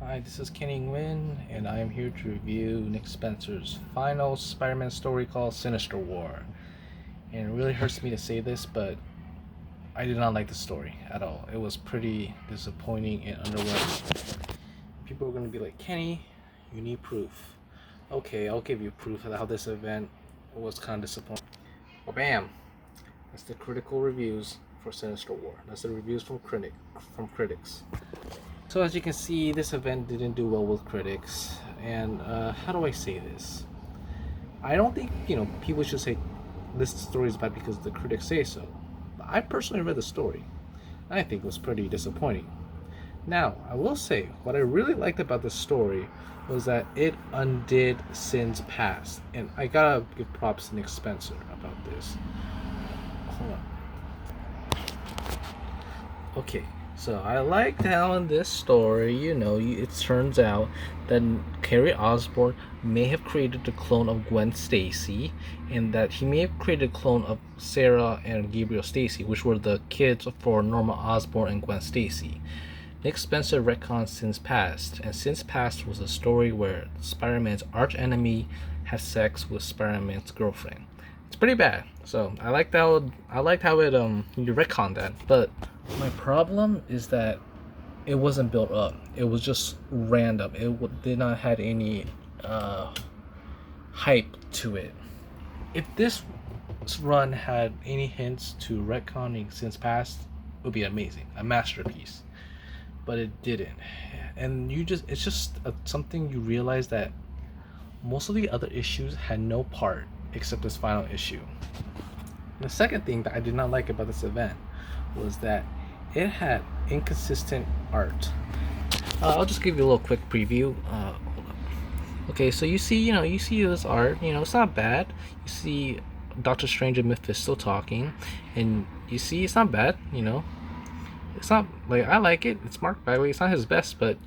Hi, this is Kenny Nguyen, and I am here to review Nick Spencer's final Spider-Man story called Sinister War. And it really hurts me to say this, but I did not like the story at all. It was pretty disappointing and underwhelming. People are going to be like, Kenny, you need proof. Okay, I'll give you proof of how this event was kind of disappointing. Well, bam! That's the critical reviews for Sinister War. That's the reviews from critics. So as you can see, this event didn't do well with critics, and how do I say this? I don't think people should say this story is bad because the critics say so. But I personally read the story. I think it was pretty disappointing. Now, I will say what I really liked about the story was that it undid sins past, and I gotta give props to Nick Spencer about this. Hold on. Okay. So I liked how in this story, it turns out that Harry Osborn may have created the clone of Gwen Stacy, and that he may have created a clone of Sarah and Gabriel Stacy, which were the kids for Norma Osborn and Gwen Stacy. Nick Spencer retcons Sins Past, and Sins Past was a story where Spider-Man's arch enemy has sex with Spider-Man's girlfriend. It's pretty bad. So I liked how it you retconned that, but my problem is that it wasn't built up. It was just random. It did not have any hype to it. If this run had any hints to retconning Sins Past, it would be amazing, a masterpiece. But it didn't, and it's just something you realize that most of the other issues had no part except this final issue. The second thing that I did not like about this event was that it had inconsistent art. I'll just give you a little quick preview. Hold up. Okay, so you see this art. It's not bad. You see Doctor Strange and Mephisto talking, and you see it's not bad. It's not like I like it. It's Mark Bagley. It's not his best, but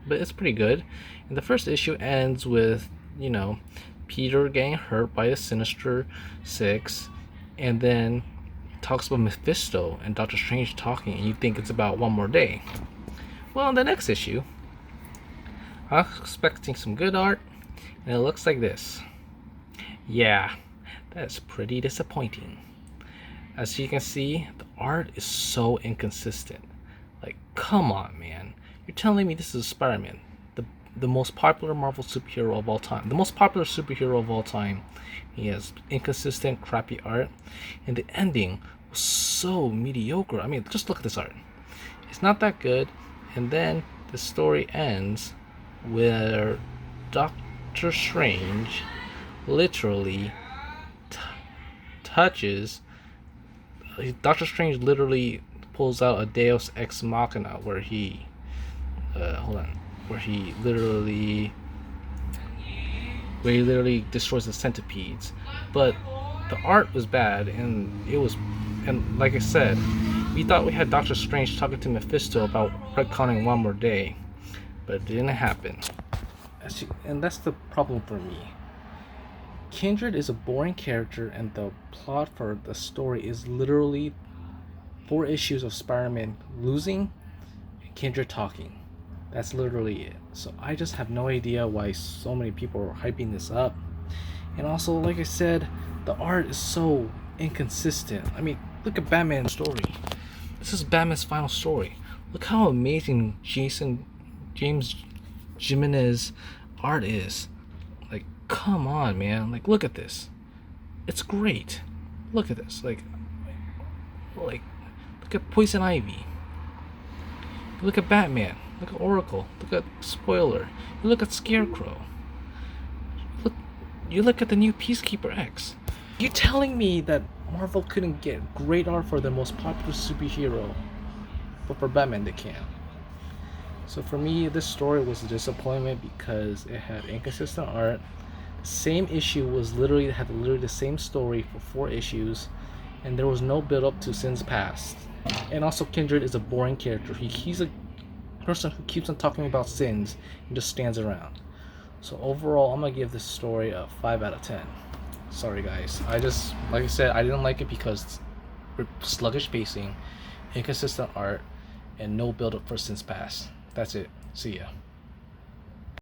it's pretty good. And the first issue ends with Peter getting hurt by the Sinister Six, and then talks about Mephisto and Doctor Strange talking, and you think it's about one more day. Well, in the next issue, I was expecting some good art, and it looks like this. Yeah, that's pretty disappointing. As you can see, the art is so inconsistent. Like, come on, man. You're telling me this is Spider-Man, the most popular Marvel superhero of all time. The most popular superhero of all time. He has inconsistent, crappy art. And the ending was so mediocre. I mean, just look at this art. It's not that good. And then the story ends where Doctor Strange literally touches... Doctor Strange literally pulls out a Deus Ex Machina where he... where he literally destroys the centipedes. But the art was bad, and like I said, we thought we had Doctor Strange talking to Mephisto about retconning one more day, but it didn't happen. And that's the problem for me. Kindred is a boring character, and the plot for the story is literally 4 issues of Spider-Man losing and Kindred talking. That's literally it. So I just have no idea why so many people are hyping this up. And also, like I said, the art is so inconsistent. I mean, look at Batman's story. This is Batman's final story. Look how amazing James Jimenez art is. Like, come on, man. Like, look at this. It's great. Look at this. Like look at Poison Ivy. Look at Batman. Look at Oracle. Look at Spoiler. You look at Scarecrow. You look at the new Peacekeeper X. You're telling me that Marvel couldn't get great art for their most popular superhero, but for Batman they can. So for me, this story was a disappointment because it had inconsistent art. The same issue had literally the same story for 4 issues, and there was no build up to Sins Past. And also, Kindred is a boring character. He's a person who keeps on talking about sins and just stands around. So overall, I'm gonna give this story a 5 out of 10. Sorry guys, like I said, I didn't like it because sluggish pacing, inconsistent art, and no build up for Sins Past. That's it. See ya.